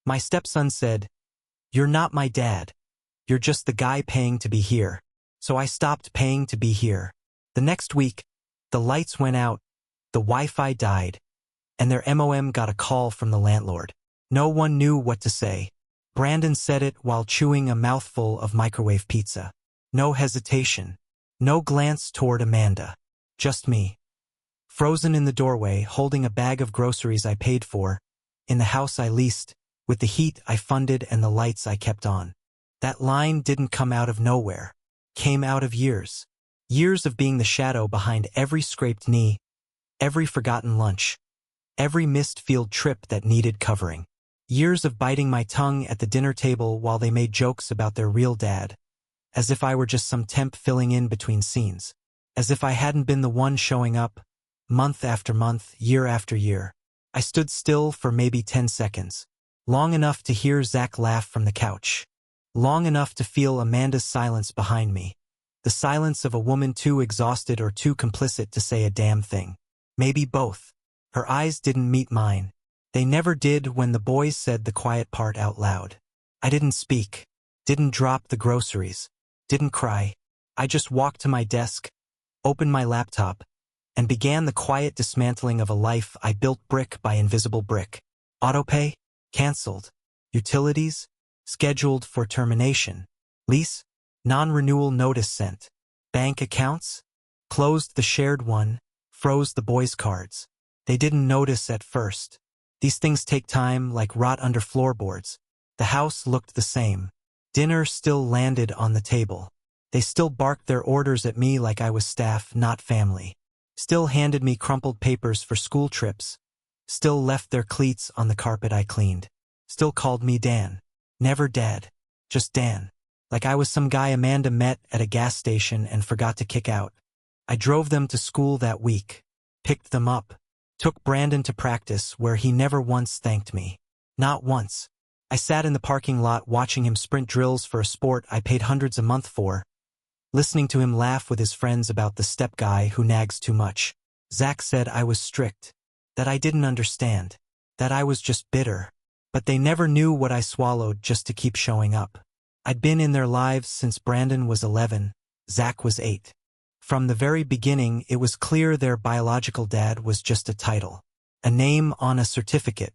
My stepson said, "You're not my dad. You're just the guy paying to be here." So I stopped paying to be here. The next week, the lights went out, the Wi-Fi died, and their MOM got a call from the landlord. No one knew what to say. Brandon said it while chewing a mouthful of microwave pizza. No hesitation. No glance toward Amanda. Just me. Frozen in the doorway, holding a bag of groceries I paid for, in the house I leased, with the heat I funded and the lights I kept on. That line didn't come out of nowhere. Came out of years. Years of being the shadow behind every scraped knee, every forgotten lunch, every missed field trip that needed covering. Years of biting my tongue at the dinner table while they made jokes about their real dad, as if I were just some temp filling in between scenes. As if I hadn't been the one showing up, month after month, year after year. I stood still for maybe 10 seconds. Long enough to hear Zach laugh from the couch. Long enough to feel Amanda's silence behind me. The silence of a woman too exhausted or too complicit to say a damn thing. Maybe both. Her eyes didn't meet mine. They never did when the boys said the quiet part out loud. I didn't speak. Didn't drop the groceries. Didn't cry. I just walked to my desk, opened my laptop, and began the quiet dismantling of a life I built brick by invisible brick. Autopay? Cancelled. Utilities? Scheduled for termination. Lease? Non-renewal notice sent. Bank accounts? Closed the shared one, froze the boys' cards. They didn't notice at first. These things take time, like rot under floorboards. The house looked the same. Dinner still landed on the table. They still barked their orders at me like I was staff, not family. Still handed me crumpled papers for school trips. Still left their cleats on the carpet I cleaned. Still called me Dan. Never Dad. Just Dan. Like I was some guy Amanda met at a gas station and forgot to kick out. I drove them to school that week. Picked them up. Took Brandon to practice where he never once thanked me. Not once. I sat in the parking lot watching him sprint drills for a sport I paid hundreds a month for, listening to him laugh with his friends about the step guy who nags too much. Zach said I was strict, that I didn't understand, that I was just bitter. But they never knew what I swallowed just to keep showing up. I'd been in their lives since Brandon was 11, Zach was 8. From the very beginning, it was clear their biological dad was just a title, a name on a certificate.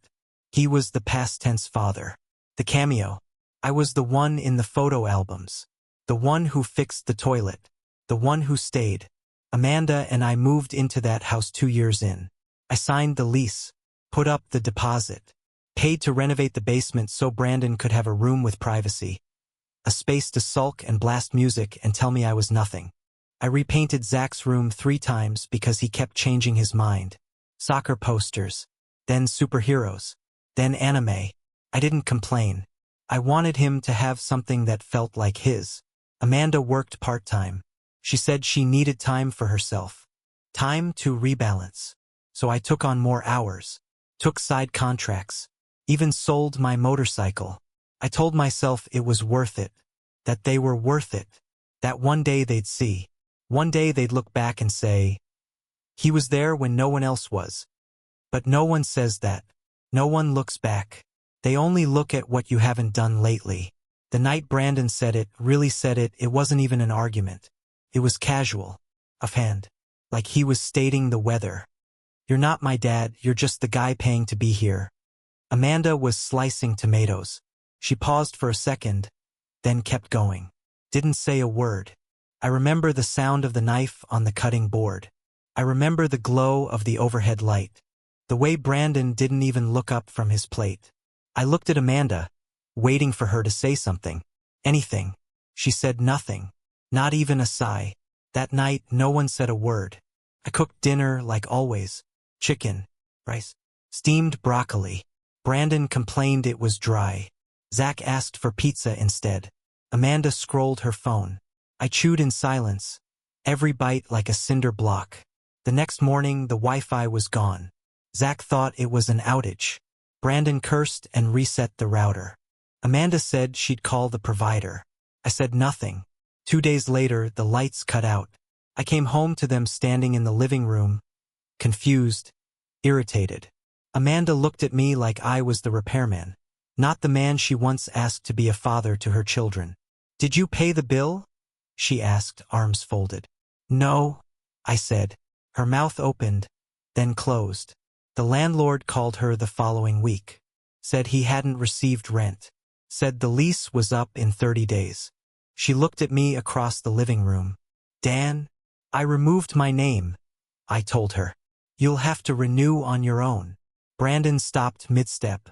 He was the past tense father. The cameo. I was the one in the photo albums. The one who fixed the toilet. The one who stayed. Amanda and I moved into that house 2 years in. I signed the lease, put up the deposit, paid to renovate the basement so Brandon could have a room with privacy, a space to sulk and blast music and tell me I was nothing. I repainted Zach's room 3 times because he kept changing his mind. Soccer posters, then superheroes, then anime. I didn't complain. I wanted him to have something that felt like his. Amanda worked part-time. She said she needed time for herself. Time to rebalance. So I took on more hours, took side contracts, even sold my motorcycle. I told myself it was worth it, that they were worth it, that one day they'd see. One day they'd look back and say, he was there when no one else was. But no one says that. No one looks back. They only look at what you haven't done lately. The night Brandon said it, really said it, it wasn't even an argument. It was casual, offhand, like he was stating the weather. You're not my dad, you're just the guy paying to be here. Amanda was slicing tomatoes. She paused for a second, then kept going. Didn't say a word. I remember the sound of the knife on the cutting board. I remember the glow of the overhead light. The way Brandon didn't even look up from his plate. I looked at Amanda, waiting for her to say something. Anything. She said nothing. Not even a sigh. That night, no one said a word. I cooked dinner like always. Chicken, rice, steamed broccoli. Brandon complained it was dry. Zach asked for pizza instead. Amanda scrolled her phone. I chewed in silence, every bite like a cinder block. The next morning, the Wi-Fi was gone. Zach thought it was an outage. Brandon cursed and reset the router. Amanda said she'd call the provider. I said nothing. 2 days later, the lights cut out. I came home to them standing in the living room, confused, irritated. Amanda looked at me like I was the repairman. Not the man she once asked to be a father to her children. Did you pay the bill? She asked, arms folded. No, I said. Her mouth opened, then closed. The landlord called her the following week. Said he hadn't received rent. Said the lease was up in 30 days. She looked at me across the living room. Dan, I removed my name, I told her. You'll have to renew on your own. Brandon stopped mid-step.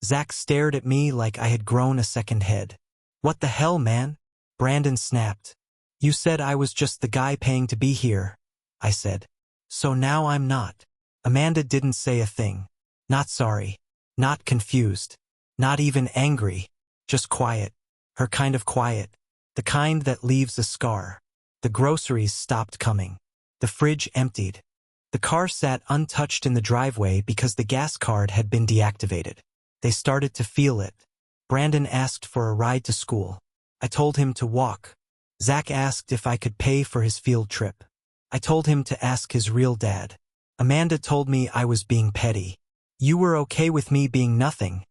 Zach stared at me like I had grown a second head. What the hell, man? Brandon snapped. You said I was just the guy paying to be here, I said. So now I'm not. Amanda didn't say a thing. Not sorry. Not confused. Not even angry. Just quiet. Her kind of quiet. The kind that leaves a scar. The groceries stopped coming. The fridge emptied. The car sat untouched in the driveway because the gas card had been deactivated. They started to feel it. Brandon asked for a ride to school. I told him to walk. Zach asked if I could pay for his field trip. I told him to ask his real dad. Amanda told me I was being petty. You were okay with me being nothing,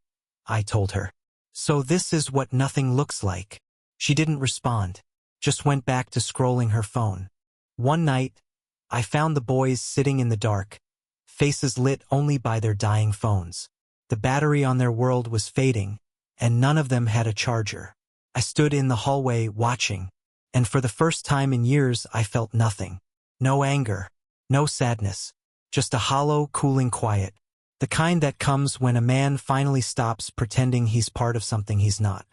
I told her. So this is what nothing looks like. She didn't respond, just went back to scrolling her phone. One night, I found the boys sitting in the dark, faces lit only by their dying phones. The battery on their world was fading, and none of them had a charger. I stood in the hallway watching, and for the first time in years I felt nothing. No anger, no sadness, just a hollow, cooling quiet. The kind that comes when a man finally stops pretending he's part of something he's not.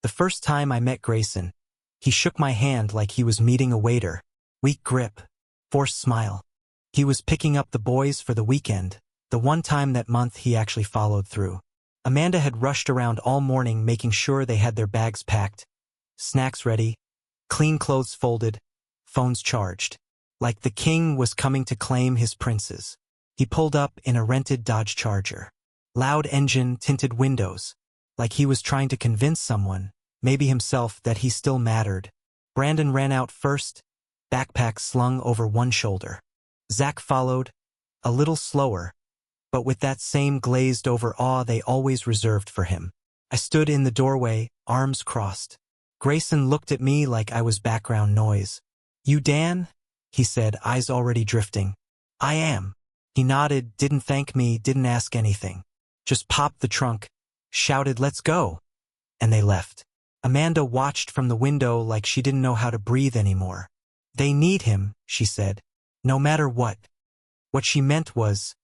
The first time I met Grayson, he shook my hand like he was meeting a waiter. Weak grip, forced smile. He was picking up the boys for the weekend, the one time that month he actually followed through. Amanda had rushed around all morning making sure they had their bags packed, snacks ready, clean clothes folded, phones charged. Like the king was coming to claim his princes. He pulled up in a rented Dodge Charger. Loud engine, tinted windows. Like he was trying to convince someone, maybe himself, that he still mattered. Brandon ran out first, backpack slung over one shoulder. Zach followed, a little slower, but with that same glazed-over awe they always reserved for him. I stood in the doorway, arms crossed. Grayson looked at me like I was background noise. You Dan? He said, eyes already drifting. I am. He nodded, didn't thank me, didn't ask anything. Just popped the trunk, shouted, let's go. And they left. Amanda watched from the window like she didn't know how to breathe anymore. They need him, she said. No matter what. What she meant was,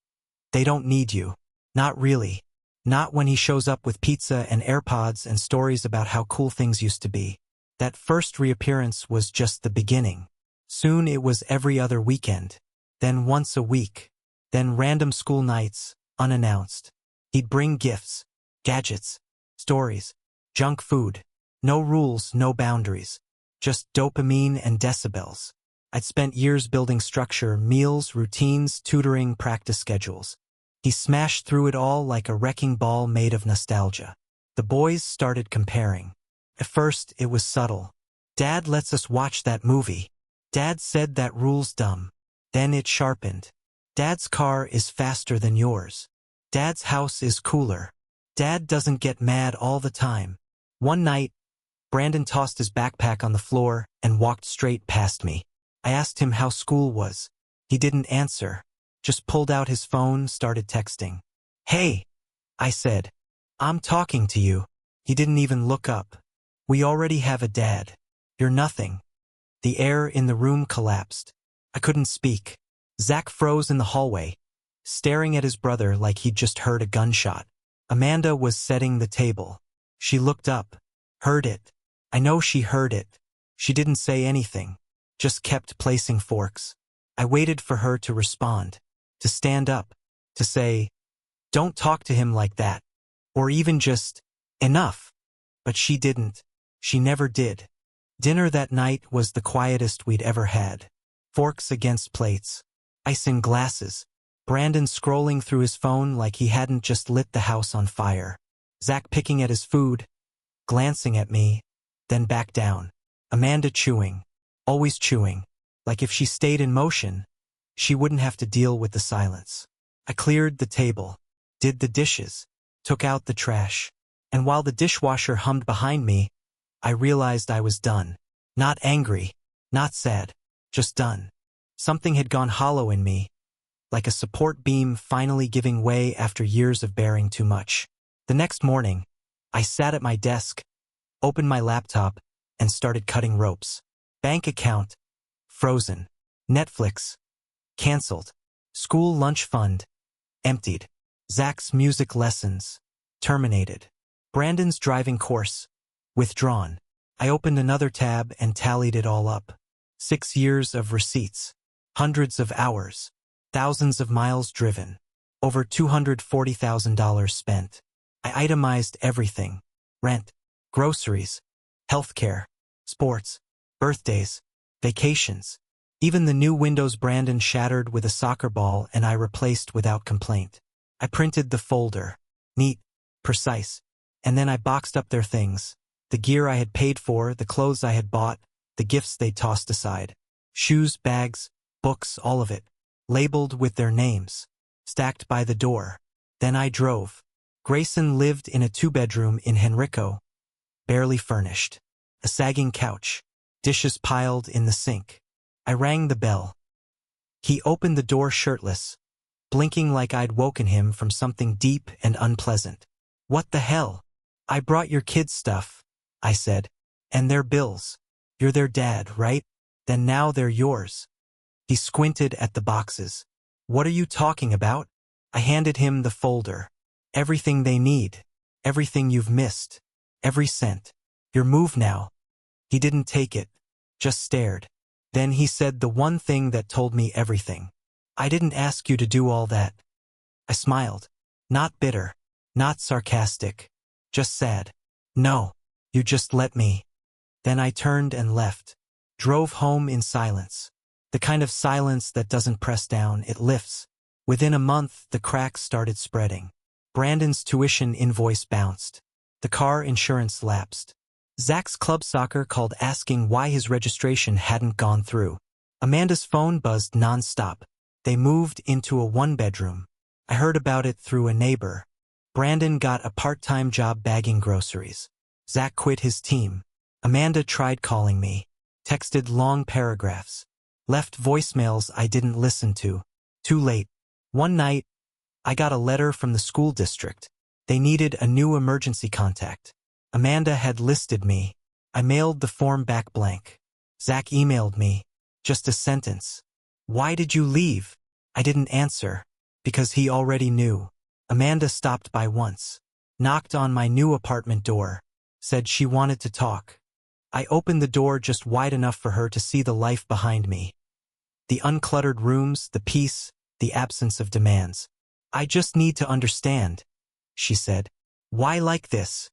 they don't need you. Not really. Not when he shows up with pizza and AirPods and stories about how cool things used to be. That first reappearance was just the beginning. Soon it was every other weekend. Then once a week. Then random school nights, unannounced. He'd bring gifts, gadgets, stories, junk food. No rules, no boundaries. Just dopamine and decibels. I'd spent years building structure, meals, routines, tutoring, practice schedules. He smashed through it all like a wrecking ball made of nostalgia. The boys started comparing. At first, it was subtle. Dad lets us watch that movie. Dad said that rule's dumb. Then it sharpened. Dad's car is faster than yours. Dad's house is cooler. Dad doesn't get mad all the time. One night, Brandon tossed his backpack on the floor and walked straight past me. I asked him how school was. He didn't answer. Just pulled out his phone, started texting. Hey, I said. I'm talking to you. He didn't even look up. We already have a dad. You're nothing. The air in the room collapsed. I couldn't speak. Zach froze in the hallway, staring at his brother like he'd just heard a gunshot. Amanda was setting the table. She looked up. Heard it. I know she heard it. She didn't say anything. Just kept placing forks. I waited for her to respond. To stand up. To say, don't talk to him like that. Or even just, enough. But she didn't. She never did. Dinner that night was the quietest we'd ever had. Forks against plates. Ice in glasses. Brandon scrolling through his phone like he hadn't just lit the house on fire. Zach picking at his food, glancing at me, then back down. Amanda chewing. Always chewing. Like if she stayed in motion, she wouldn't have to deal with the silence. I cleared the table, did the dishes, took out the trash, And while the dishwasher hummed behind me, I realized I was done. Not angry, not sad, just done. Something had gone hollow in me, like a support beam finally giving way after years of bearing too much. The next morning, I sat at my desk, opened my laptop, and started cutting ropes. Bank account, frozen. Netflix, canceled. School lunch fund, emptied. Zach's music lessons, terminated. Brandon's driving course, withdrawn. I opened another tab and tallied it all up. 6 years of receipts, hundreds of hours, thousands of miles driven, over $240,000 spent. I itemized everything: rent, groceries, healthcare, sports, birthdays, vacations. Even the new windows Brandon shattered with a soccer ball and I replaced without complaint. I printed the folder, neat, precise, and then I boxed up their things. The gear I had paid for, the clothes I had bought, the gifts they tossed aside. Shoes, bags, books, all of it, labeled with their names, stacked by the door. Then I drove. Grayson lived in a 2-bedroom in Henrico, barely furnished. A sagging couch, dishes piled in the sink. I rang the bell. He opened the door shirtless, blinking like I'd woken him from something deep and unpleasant. "What the hell?" "I brought your kids' stuff," I said. "And their bills. You're their dad, right? Then now they're yours." He squinted at the boxes. "What are you talking about?" I handed him the folder. "Everything they need. Everything you've missed. Every cent. Your move now." He didn't take it, just stared. Then he said the one thing that told me everything. "I didn't ask you to do all that." I smiled. Not bitter, not sarcastic, just sad. "No, you just let me." Then I turned and left. Drove home in silence. The kind of silence that doesn't press down, it lifts. Within a month, the cracks started spreading. Brandon's tuition invoice bounced. The car insurance lapsed. Zach's club soccer called asking why his registration hadn't gone through. Amanda's phone buzzed nonstop. They moved into a 1-bedroom. I heard about it through a neighbor. Brandon got a part-time job bagging groceries. Zach quit his team. Amanda tried calling me, texted long paragraphs, left voicemails I didn't listen to. Too late. One night, I got a letter from the school district. They needed a new emergency contact. Amanda had listed me. I mailed the form back blank. Zach emailed me. Just a sentence. "Why did you leave?" I didn't answer, because he already knew. Amanda stopped by once, knocked on my new apartment door, said she wanted to talk. I opened the door just wide enough for her to see the life behind me. The uncluttered rooms, the peace, the absence of demands. "I just need to understand," she said. "Why like this?"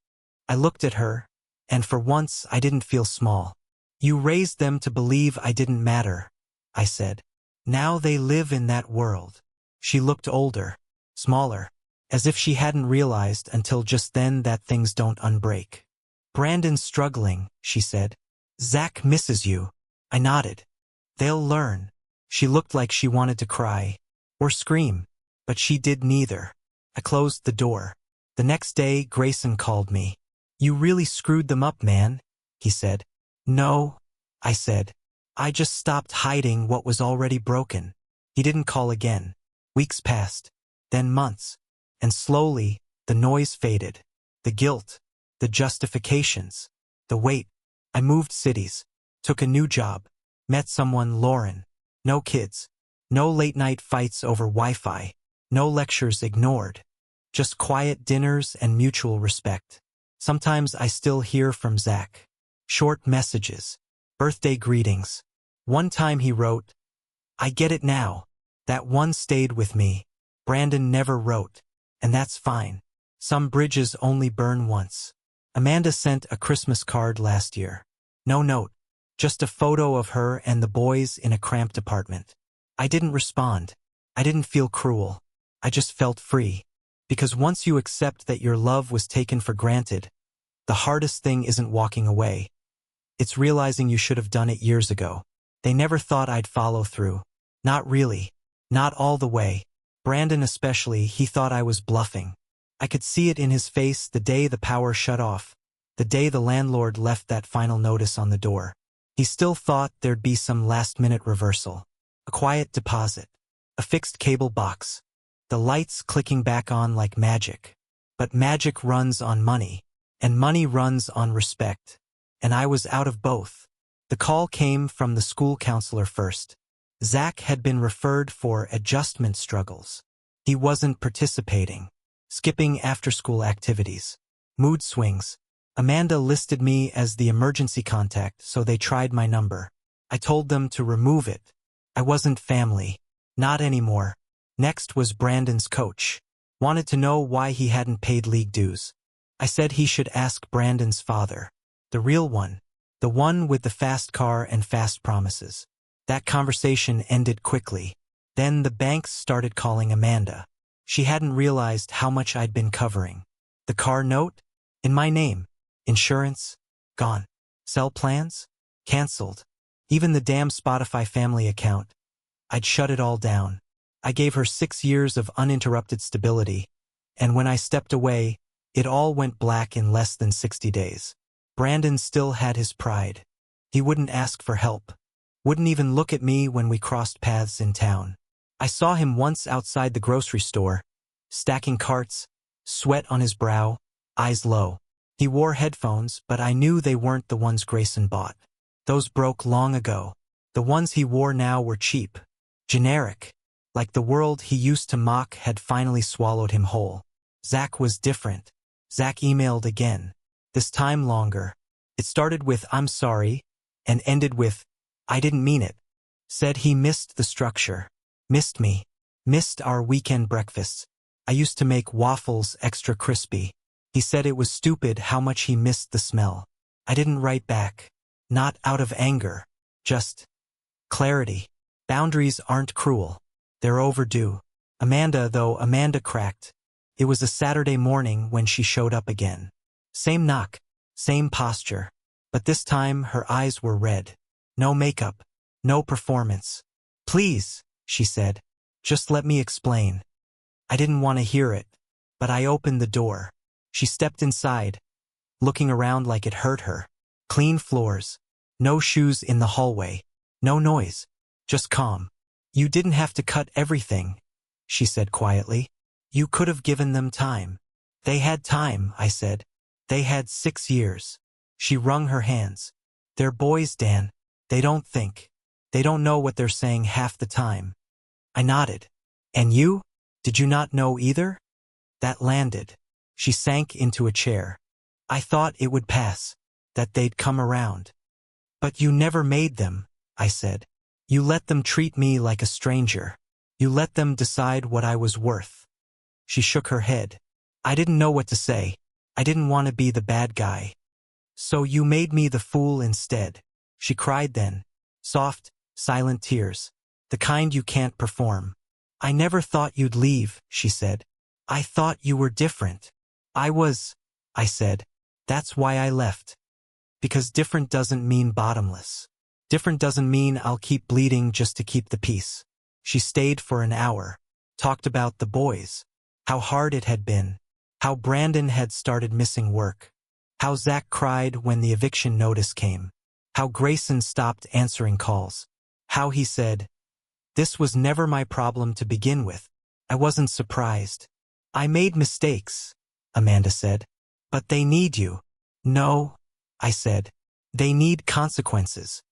I looked at her, and for once I didn't feel small. "You raised them to believe I didn't matter," I said. "Now they live in that world." She looked older, smaller, as if she hadn't realized until just then that things don't unbreak. "Brandon's struggling," she said. "Zach misses you." I nodded. "They'll learn." She looked like she wanted to cry or scream, but she did neither. I closed the door. The next day, Grayson called me. "You really screwed them up, man," he said. "No," I said. "I just stopped hiding what was already broken." He didn't call again. Weeks passed, then months, and slowly, the noise faded. The guilt, the justifications, the weight. I moved cities, took a new job, met someone, Lauren. No kids, no late-night fights over Wi-Fi, no lectures ignored, just quiet dinners and mutual respect. Sometimes I still hear from Zach. Short messages, birthday greetings. One time he wrote, "I get it now." That one stayed with me. Brandon never wrote, and that's fine. Some bridges only burn once. Amanda sent a Christmas card last year. No note, just a photo of her and the boys in a cramped apartment. I didn't respond. I didn't feel cruel. I just felt free. Because once you accept that your love was taken for granted, the hardest thing isn't walking away. It's realizing you should have done it years ago. They never thought I'd follow through. Not really. Not all the way. Brandon especially, he thought I was bluffing. I could see it in his face the day the power shut off, the day the landlord left that final notice on the door. He still thought there'd be some last-minute reversal. A quiet deposit. A fixed cable box. The lights clicking back on like magic. But magic runs on money. And money runs on respect. And I was out of both. The call came from the school counselor first. Zach had been referred for adjustment struggles. He wasn't participating. Skipping after-school activities. Mood swings. Amanda listed me as the emergency contact, so they tried my number. I told them to remove it. I wasn't family. Not anymore. Next was Brandon's coach. Wanted to know why he hadn't paid league dues. I said he should ask Brandon's father. The real one. The one with the fast car and fast promises. That conversation ended quickly. Then the banks started calling Amanda. She hadn't realized how much I'd been covering. The car note? In my name. Insurance? Gone. Cell plans? Cancelled. Even the damn Spotify family account. I'd shut it all down. I gave her 6 years of uninterrupted stability, and when I stepped away, it all went black in less than 60 days. Brandon still had his pride. He wouldn't ask for help. Wouldn't even look at me when we crossed paths in town. I saw him once outside the grocery store, stacking carts, sweat on his brow, eyes low. He wore headphones, but I knew they weren't the ones Grayson bought. Those broke long ago. The ones he wore now were cheap. Generic. Like the world he used to mock had finally swallowed him whole. Zach was different. Zach emailed again. This time longer. It started with "I'm sorry" and ended with "I didn't mean it." Said he missed the structure. Missed me. Missed our weekend breakfasts. I used to make waffles extra crispy. He said it was stupid how much he missed the smell. I didn't write back. Not out of anger. Just clarity. Boundaries aren't cruel. They're overdue. Amanda cracked. It was a Saturday morning when she showed up again. Same knock. Same posture. But this time her eyes were red. No makeup. No performance. "Please," she said. "Just let me explain." I didn't want to hear it, but I opened the door. She stepped inside, looking around like it hurt her. Clean floors. No shoes in the hallway. No noise. Just calm. "You didn't have to cut everything," she said quietly. "You could have given them time." "They had time," I said. "They had 6 years." She wrung her hands. "They're boys, Dan. They don't think. They don't know what they're saying half the time." I nodded. "And you? Did you not know either?" That landed. She sank into a chair. "I thought it would pass. That they'd come around." "But you never made them," I said. "You let them treat me like a stranger. You let them decide what I was worth." She shook her head. I didn't know what to say. I didn't want to be the bad guy. "So you made me the fool instead." She cried then. Soft, silent tears. The kind you can't perform. "I never thought you'd leave," she said. "I thought you were different." I said. "That's why I left. Because different doesn't mean bottomless. Different doesn't mean I'll keep bleeding just to keep the peace." She stayed for an hour. Talked about the boys. How hard it had been. How Brandon had started missing work. How Zach cried when the eviction notice came. How Grayson stopped answering calls. How he said, "This was never my problem to begin with." I wasn't surprised. "I made mistakes," Amanda said. "But they need you." "No," I said. "They need consequences."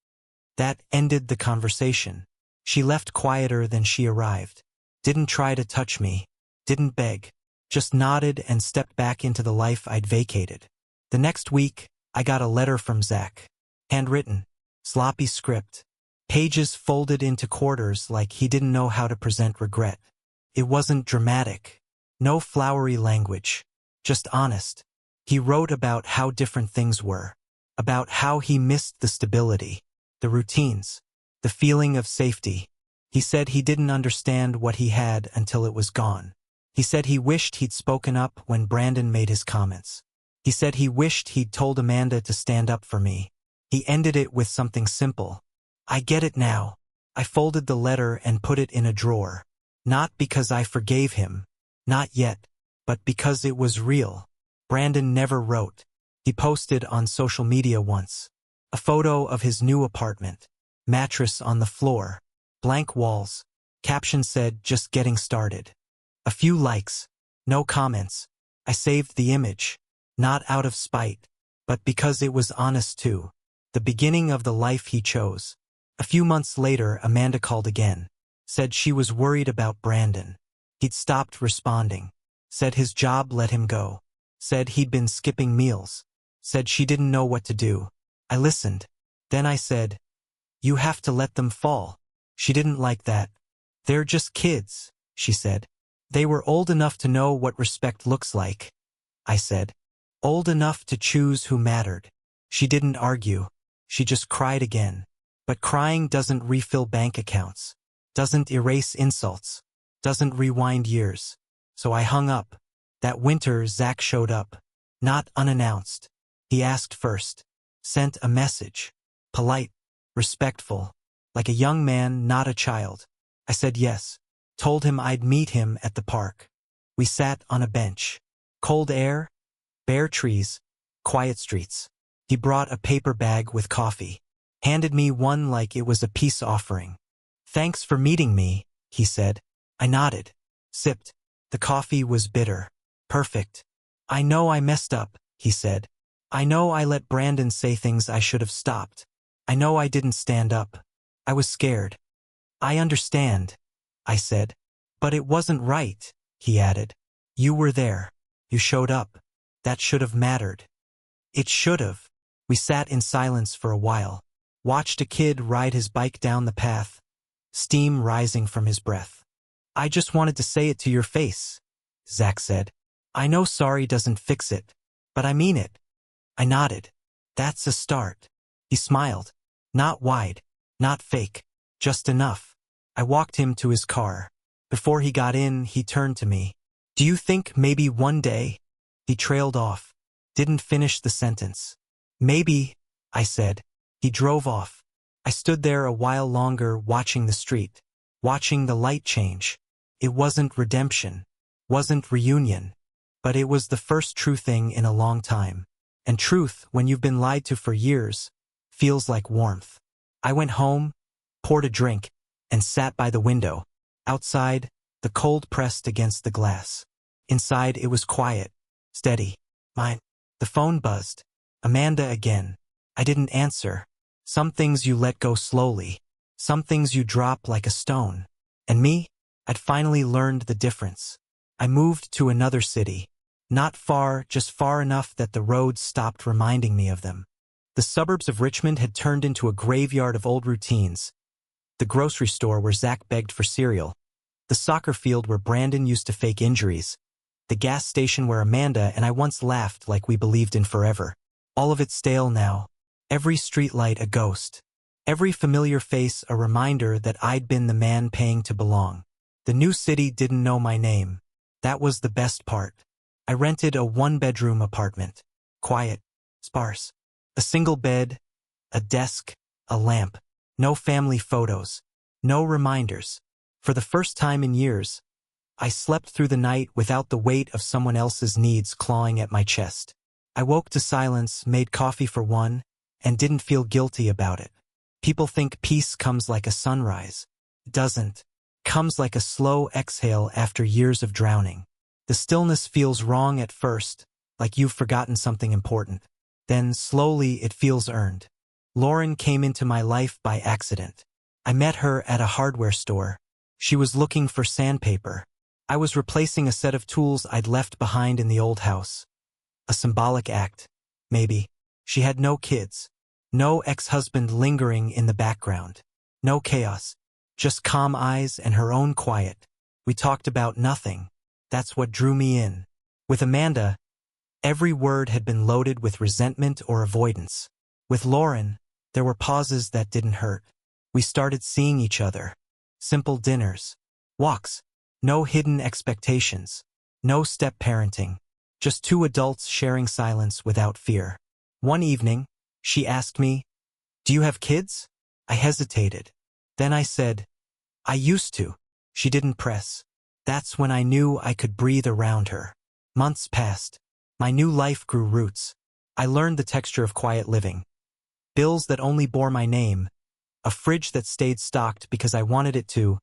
That ended the conversation. She left quieter than she arrived. Didn't try to touch me. Didn't beg. Just nodded and stepped back into the life I'd vacated. The next week, I got a letter from Zach. Handwritten. Sloppy script. Pages folded into quarters like he didn't know how to present regret. It wasn't dramatic. No flowery language. Just honest. He wrote about how different things were. About how he missed the stability. The routines. The feeling of safety. He said he didn't understand what he had until it was gone. He said he wished he'd spoken up when Brandon made his comments. He said he wished he'd told Amanda to stand up for me. He ended it with something simple. "I get it now." I folded the letter and put it in a drawer. Not because I forgave him. Not yet. but because it was real. Brandon never wrote. He posted on social media once. A photo of his new apartment. Mattress on the floor. Blank walls. Caption said, "Just getting started." A few likes. No comments. I saved the image. Not out of spite, but because it was honest too. The beginning of the life he chose. A few months later, Amanda called again. Said she was worried about Brandon. He'd stopped responding. Said his job let him go. Said he'd been skipping meals. Said she didn't know what to do. I listened. Then I said, "You have to let them fall." She didn't like that. "They're just kids," she said. "They were old enough to know what respect looks like." I said, "Old enough to choose who mattered." She didn't argue. She just cried again. But crying doesn't refill bank accounts. Doesn't erase insults. Doesn't rewind years. So I hung up. That winter, Zach showed up. Not unannounced. He asked first. Sent a message. Polite. Respectful. Like a young man, not a child. I said yes. Told him I'd meet him at the park. We sat on a bench. Cold air. Bare trees. Quiet streets. He brought a paper bag with coffee. Handed me one like it was a peace offering. "Thanks for meeting me," he said. I nodded. Sipped. The coffee was bitter. Perfect. "I know I messed up," he said. "I know I let Brandon say things I should have stopped. I know I didn't stand up. I was scared." "I understand," I said. "But it wasn't right," he added. "You were there. You showed up. That should have mattered." It should have. We sat in silence for a while. Watched a kid ride his bike down the path. Steam rising from his breath. "I just wanted to say it to your face," Zach said. "I know sorry doesn't fix it, but I mean it." I nodded. "That's a start." He smiled. Not wide. Not fake. Just enough. I walked him to his car. Before he got in, he turned to me. "Do you think maybe one day?" He trailed off. Didn't finish the sentence. "Maybe," I said. He drove off. I stood there a while longer watching the street. Watching the light change. It wasn't redemption. Wasn't reunion. But it was the first true thing in a long time. And truth, when you've been lied to for years, feels like warmth. I went home, poured a drink, and sat by the window. Outside, the cold pressed against the glass. Inside, it was quiet. Steady. Mine. The phone buzzed. Amanda again. I didn't answer. Some things you let go slowly. Some things you drop like a stone. And me? I'd finally learned the difference. I moved to another city. Not far, just far enough that the roads stopped reminding me of them. The suburbs of Richmond had turned into a graveyard of old routines. The grocery store where Zach begged for cereal. The soccer field where Brandon used to fake injuries. The gas station where Amanda and I once laughed like we believed in forever. All of it stale now. Every streetlight a ghost. Every familiar face a reminder that I'd been the man paying to belong. The new city didn't know my name. That was the best part. I rented a one-bedroom apartment. Quiet. Sparse. A single bed. A desk. A lamp. No family photos. No reminders. For the first time in years, I slept through the night without the weight of someone else's needs clawing at my chest. I woke to silence, made coffee for one, and didn't feel guilty about it. People think peace comes like a sunrise. It doesn't. It comes like a slow exhale after years of drowning. The stillness feels wrong at first, like you've forgotten something important. Then, slowly, it feels earned. Lauren came into my life by accident. I met her at a hardware store. She was looking for sandpaper. I was replacing a set of tools I'd left behind in the old house. A symbolic act, maybe. She had no kids. No ex-husband lingering in the background. No chaos. Just calm eyes and her own quiet. We talked about nothing. That's what drew me in. With Amanda, every word had been loaded with resentment or avoidance. With Lauren, there were pauses that didn't hurt. We started seeing each other. Simple dinners. Walks. No hidden expectations. No step-parenting. Just two adults sharing silence without fear. One evening, she asked me, "Do you have kids?" I hesitated. Then I said, "I used to." She didn't press. That's when I knew I could breathe around her. Months passed. My new life grew roots. I learned the texture of quiet living. Bills that only bore my name. A fridge that stayed stocked because I wanted it to.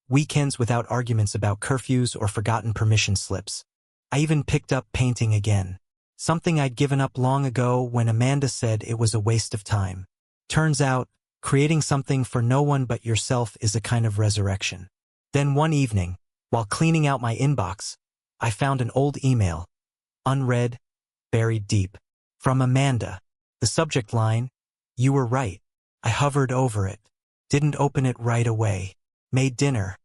Weekends without arguments about curfews or forgotten permission slips. I even picked up painting again. Something I'd given up long ago when Amanda said it was a waste of time. Turns out, creating something for no one but yourself is a kind of resurrection. Then one evening, while cleaning out my inbox, I found an old email. Unread, buried deep. From Amanda. The subject line, "You were right." I hovered over it. Didn't open it right away. Made dinner.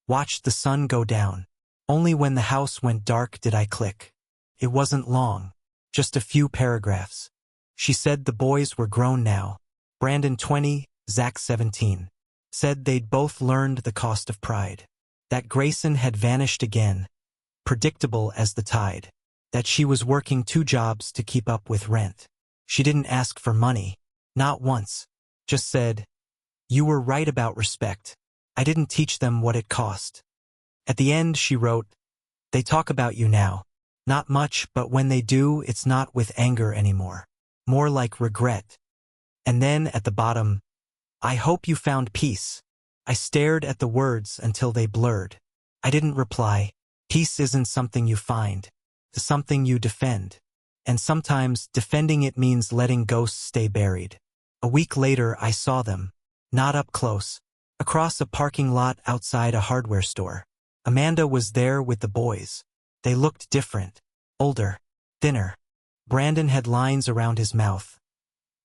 Watched the sun go down. Only when the house went dark did I click. It wasn't long. Just a few paragraphs. She said the boys were grown now. Brandon 20, Zach 17. Said they'd both learned the cost of pride. That Grayson had vanished again. Predictable as the tide. That she was working 2 jobs to keep up with rent. She didn't ask for money. Not once. Just said, "You were right about respect. I didn't teach them what it cost." At the end she wrote, "They talk about you now. Not much, but when they do, it's not with anger anymore. More like regret." And then at the bottom, "I hope you found peace." I stared at the words until they blurred. I didn't reply. Peace isn't something you find. It's something you defend. And sometimes defending it means letting ghosts stay buried. A week later I saw them. Not up close. Across a parking lot outside a hardware store. Amanda was there with the boys. They looked different. Older. Thinner. Brandon had lines around his mouth.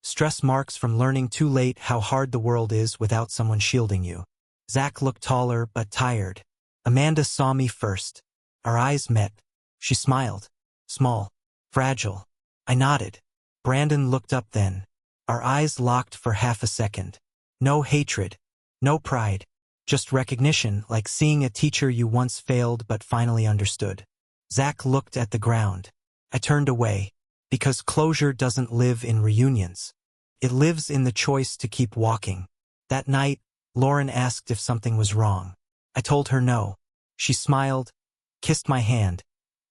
Stress marks from learning too late how hard the world is without someone shielding you. Zach looked taller but tired. Amanda saw me first. Our eyes met. She smiled. Small. Fragile. I nodded. Brandon looked up then. Our eyes locked for half a second. No hatred. No pride. Just recognition, like seeing a teacher you once failed but finally understood. Zach looked at the ground. I turned away. Because closure doesn't live in reunions. It lives in the choice to keep walking. That night, Lauren asked if something was wrong. I told her no. She smiled, kissed my hand,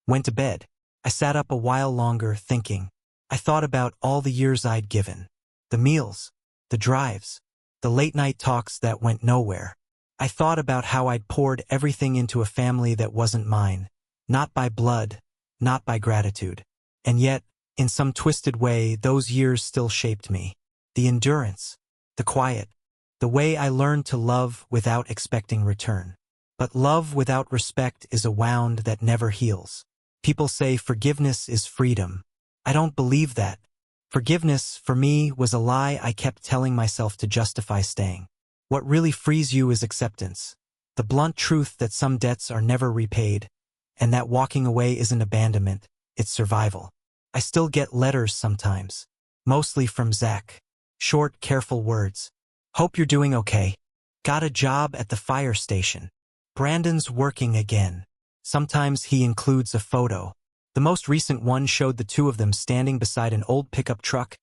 went to bed. I sat up a while longer thinking. I thought about all the years I'd given. The meals, the drives, the late-night talks that went nowhere. I thought about how I'd poured everything into a family that wasn't mine. Not by blood, not by gratitude. And yet, in some twisted way, those years still shaped me. The endurance, the quiet, the way I learned to love without expecting return. But love without respect is a wound that never heals. People say forgiveness is freedom. I don't believe that. Forgiveness, for me, was a lie I kept telling myself to justify staying. What really frees you is acceptance. The blunt truth that some debts are never repaid, and that walking away isn't abandonment, it's survival. I still get letters sometimes. Mostly from Zach. Short, careful words. "Hope you're doing okay. Got a job at the fire station. Brandon's working again." Sometimes he includes a photo. The most recent one showed the 2 of them standing beside an old pickup truck,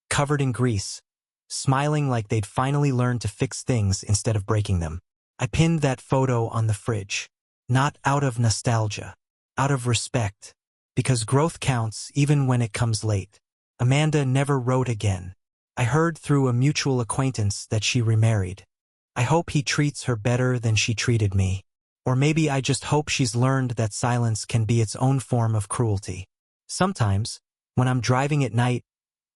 covered in grease, smiling like they'd finally learned to fix things instead of breaking them. I pinned that photo on the fridge. Not out of nostalgia. Out of respect. Because growth counts even when it comes late. Amanda never wrote again. I heard through a mutual acquaintance that she remarried. I hope he treats her better than she treated me. Or maybe I just hope she's learned that silence can be its own form of cruelty. Sometimes, when I'm driving at night,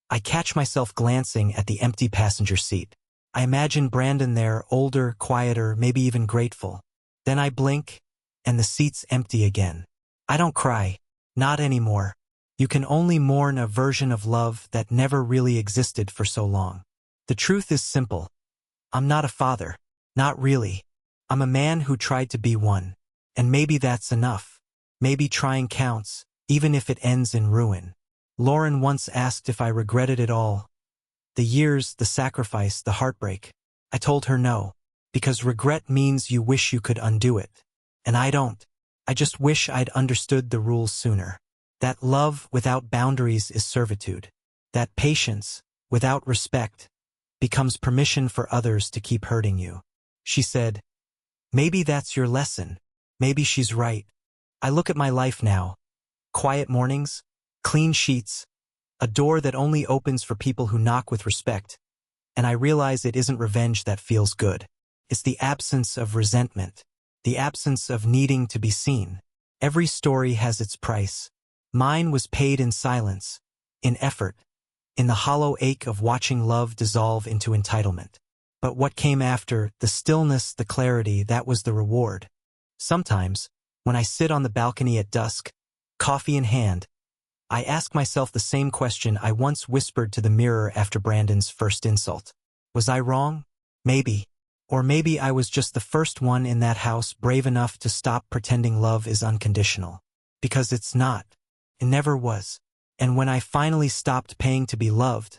I catch myself glancing at the empty passenger seat. I imagine Brandon there, older, quieter, maybe even grateful. Then I blink, and the seat's empty again. I don't cry. Not anymore. You can only mourn a version of love that never really existed for so long. The truth is simple. I'm not a father. Not really. I'm a man who tried to be one. And maybe that's enough. Maybe trying counts, even if it ends in ruin. Lauren once asked if I regretted it all. The years, the sacrifice, the heartbreak. I told her no. Because regret means you wish you could undo it. And I don't. I just wish I'd understood the rules sooner. That love without boundaries is servitude. That patience, without respect, becomes permission for others to keep hurting you. She said, "Maybe that's your lesson." Maybe she's right. I look at my life now, quiet mornings, clean sheets, a door that only opens for people who knock with respect. And I realize it isn't revenge that feels good. It's the absence of resentment, the absence of needing to be seen. Every story has its price. Mine was paid in silence, in effort, in the hollow ache of watching love dissolve into entitlement. But what came after, the stillness, the clarity, that was the reward. Sometimes, when I sit on the balcony at dusk, coffee in hand, I ask myself the same question I once whispered to the mirror after Brandon's first insult. Was I wrong? Maybe. Or maybe I was just the first one in that house brave enough to stop pretending love is unconditional. Because it's not. It never was. And when I finally stopped paying to be loved,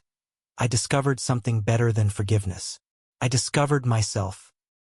I discovered something better than forgiveness. I discovered myself.